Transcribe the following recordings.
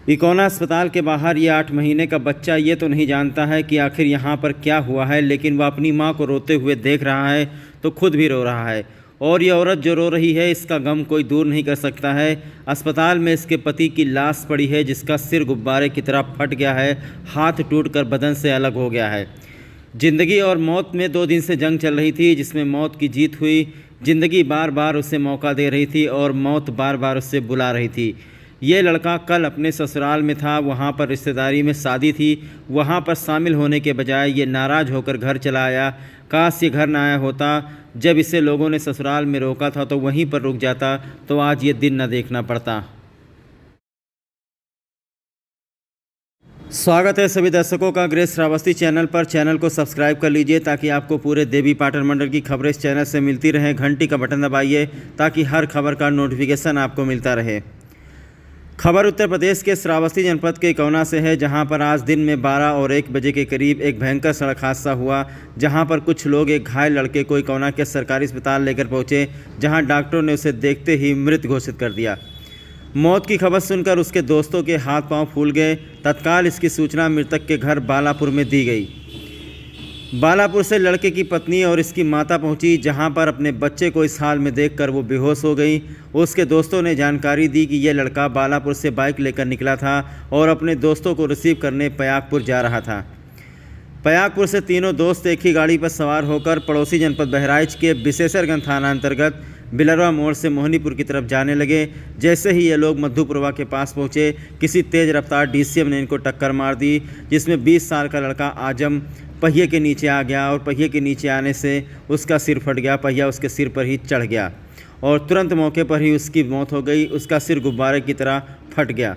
इकोना अस्पताल के बाहर ये 8 महीने का बच्चा ये तो नहीं जानता है कि आखिर यहाँ पर क्या हुआ है, लेकिन वह अपनी माँ को रोते हुए देख रहा है तो खुद भी रो रहा है। और ये औरत जो रो रही है, इसका गम कोई दूर नहीं कर सकता है। अस्पताल में इसके पति की लाश पड़ी है, जिसका सिर गुब्बारे की तरह फट गया है, हाथ टूटकर बदन से अलग हो गया है। ज़िंदगी और मौत में 2 दिन से जंग चल रही थी, जिसमें मौत की जीत हुई। ज़िंदगी बार बार उसे मौका दे रही थी और मौत बार बार उससे बुला रही थी। ये लड़का कल अपने ससुराल में था, वहाँ पर रिश्तेदारी में शादी थी। वहाँ पर शामिल होने के बजाय ये नाराज़ होकर घर चला आया। काश ये घर ना आया होता। जब इसे लोगों ने ससुराल में रोका था तो वहीं पर रुक जाता, तो आज ये दिन न देखना पड़ता। स्वागत है सभी दर्शकों का ग्रेस श्रावस्ती चैनल पर। चैनल को सब्सक्राइब कर लीजिए ताकि आपको पूरे देवी पाटन मंडल की खबरें इस चैनल से मिलती रहें। घंटी का बटन दबाइए ताकि हर खबर का नोटिफिकेशन आपको मिलता रहे। खबर उत्तर प्रदेश के श्रावस्ती जनपद के इकोना से है, जहां पर आज दिन में 12 और 1 बजे के करीब एक भयंकर सड़क हादसा हुआ, जहां पर कुछ लोग एक घायल लड़के को इकोना के सरकारी अस्पताल लेकर पहुंचे, जहां डॉक्टरों ने उसे देखते ही मृत घोषित कर दिया। मौत की खबर सुनकर उसके दोस्तों के हाथ पांव फूल गए। तत्काल इसकी सूचना मृतक के घर बालापुर में दी गई। बालापुर से लड़के की पत्नी और इसकी माता पहुंची, जहां पर अपने बच्चे को इस हाल में देखकर वो बेहोश हो गई। उसके दोस्तों ने जानकारी दी कि यह लड़का बालापुर से बाइक लेकर निकला था और अपने दोस्तों को रिसीव करने पयागपुर जा रहा था। पयागपुर से तीनों दोस्त एक ही गाड़ी पर सवार होकर पड़ोसी जनपद बहराइच के विशेषरगंज थाना अंतर्गत बिलरवा मोड़ से मोहनीपुर की तरफ जाने लगे। जैसे ही ये लोग मधुपुरवा के पास पहुंचे, किसी तेज़ रफ्तार डीसीएम ने इनको टक्कर मार दी, जिसमें 20 साल का लड़का आजम पहिए के नीचे आ गया और पहिए के नीचे आने से उसका सिर फट गया। पहिया उसके सिर पर ही चढ़ गया और तुरंत मौके पर ही उसकी मौत हो गई। उसका सिर गुब्बारे की तरह फट गया।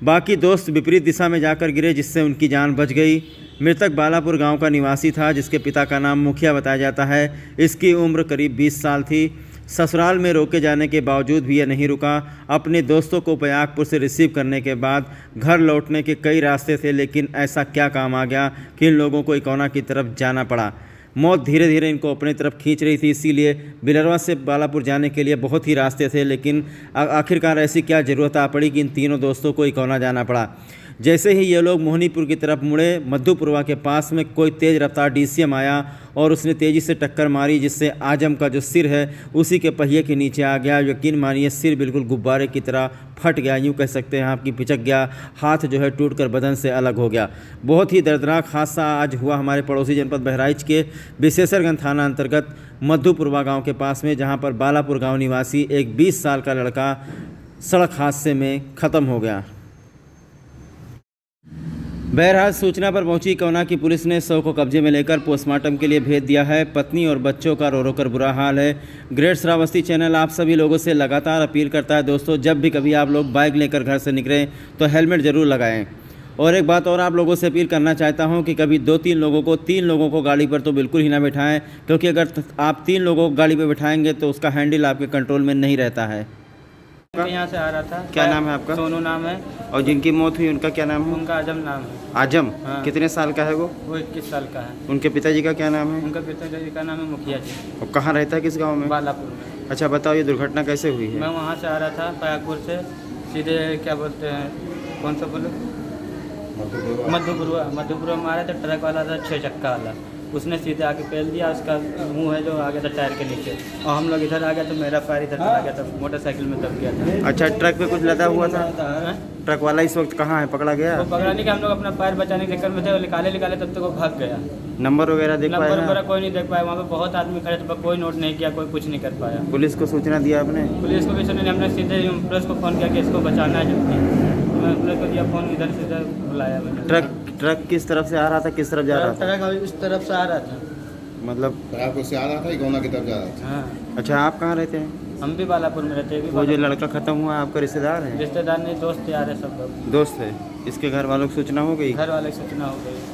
बाकी दोस्त विपरीत दिशा में जाकर गिरे, जिससे उनकी जान बच गई। मृतक बालापुर गांव का निवासी था, जिसके पिता का नाम मुखिया बताया जाता है। इसकी उम्र करीब 20 साल थी। ससुराल में रोके जाने के बावजूद भी यह नहीं रुका। अपने दोस्तों को पयागपुर से रिसीव करने के बाद घर लौटने के कई रास्ते थे, लेकिन ऐसा क्या काम आ गया कि इन लोगों को इकोना की तरफ जाना पड़ा। मौत धीरे धीरे इनको अपनी तरफ खींच रही थी, इसीलिए बिलरवा से बालापुर जाने के लिए बहुत ही रास्ते थे, लेकिन आखिरकार ऐसी क्या ज़रूरत आ पड़ी कि इन तीनों दोस्तों को इकोना जाना पड़ा। जैसे ही ये लोग मोहनीपुर की तरफ मुड़े, मधुपुरवा के पास में कोई तेज़ रफ्तार डीसीएम आया और उसने तेज़ी से टक्कर मारी, जिससे आजम का जो सिर है उसी के पहिए के नीचे आ गया। यकीन मानिए, सिर बिल्कुल गुब्बारे की तरह फट गया, यूँ कह सकते हैं आपकी पिचक गया। हाथ जो है टूटकर बदन से अलग हो गया। बहुत ही दर्दनाक हादसा आज हुआ हमारे पड़ोसी जनपद बहराइच के विशेषरगंज थाना अंतर्गत मधुपुरवा गाँव के पास में, जहाँ पर बालापुर गाँव निवासी एक 20 साल का लड़का सड़क हादसे में ख़त्म हो गया। बहरहाल सूचना पर पहुंची इकोना की पुलिस ने शव को कब्जे में लेकर पोस्टमार्टम के लिए भेज दिया है। पत्नी और बच्चों का रो रो कर बुरा हाल है। ग्रेट श्रावस्ती चैनल आप सभी लोगों से लगातार अपील करता है, दोस्तों, जब भी कभी आप लोग बाइक लेकर घर से निकलें तो हेलमेट ज़रूर लगाएं। और एक बात और आप लोगों से अपील करना चाहता हूं कि कभी 2-3 लोगों को, 3 लोगों को गाड़ी पर तो बिल्कुल ही ना बिठाएं, क्योंकि अगर आप 3 लोगों को गाड़ी पर बिठाएंगे तो उसका हैंडल आपके कंट्रोल में नहीं रहता है। यहाँ से आ रहा था। क्या नाम है आपका? सोनू नाम है। और जिनकी मौत हुई उनका क्या नाम है? उनका आजम नाम है। आजम? हाँ। कितने साल का है वो? 21 साल का है। उनके पिताजी का क्या नाम है? उनका पिताजी का नाम है मुखिया जी। और कहाँ रहता है, किस गांव में? बालापुर में। अच्छा बताओ, ये दुर्घटना कैसे हुई है? मैं वहाँ से आ रहा था पयागपुर से, सीधे क्या बोलते हैं, कौन सा बोलो, मधुपुरवा में आ रहे थे। ट्रक वाला था 6 चक्का वाला, उसने सीधे आके पेल दिया। उसका मुंह है जो आ गया था टायर के नीचे, और हम लोग इधर आ गए तो मेरा पैर इधर चला गया था, मोटरसाइकिल में दब गया था। अच्छा, ट्रक पे कुछ लदा हुआ था? ट्रक वाला इस वक्त कहाँ है? पकड़ा गया? वो पकड़ा नहीं कि हम लोग अपना पैर बचाने के चक्कर में थे, वो निकाले तब तक वो भाग गया। नंबर वगैरह देख पाया? नंबर वगैरह कोई नहीं देख पाया। वहाँ पे बहुत आदमी खड़े थे, पर कोई नोट नहीं किया, कोई कुछ नहीं कर पाया। पुलिस को सूचना दिया आपने? पुलिस को भी सुने, हमने सीधे पुलिस को फ़ोन किया कि इसको बचाना है जल्दी। मैं पुलिस को दिया फ़ोन, इधर से इधर बुलाया मैंने। ट्रक किस तरफ से आ रहा था, किस तरफ जा रहा था? ट्रक इस तरफ से आ रहा था, मतलब पयागपुर से आ रहा था, इकोना की तरफ जा रहा था। हाँ। अच्छा, आप कहाँ रहते हैं? हम भी बालापुर में रहते हैं। वो जो लड़का ख़त्म हुआ आपका रिश्तेदार है? रिश्तेदार नहीं, दोस्त यार है सब लोग। दोस्त है। इसके घर वालों को सूचना हो गई? घर वाले की सूचना हो गई।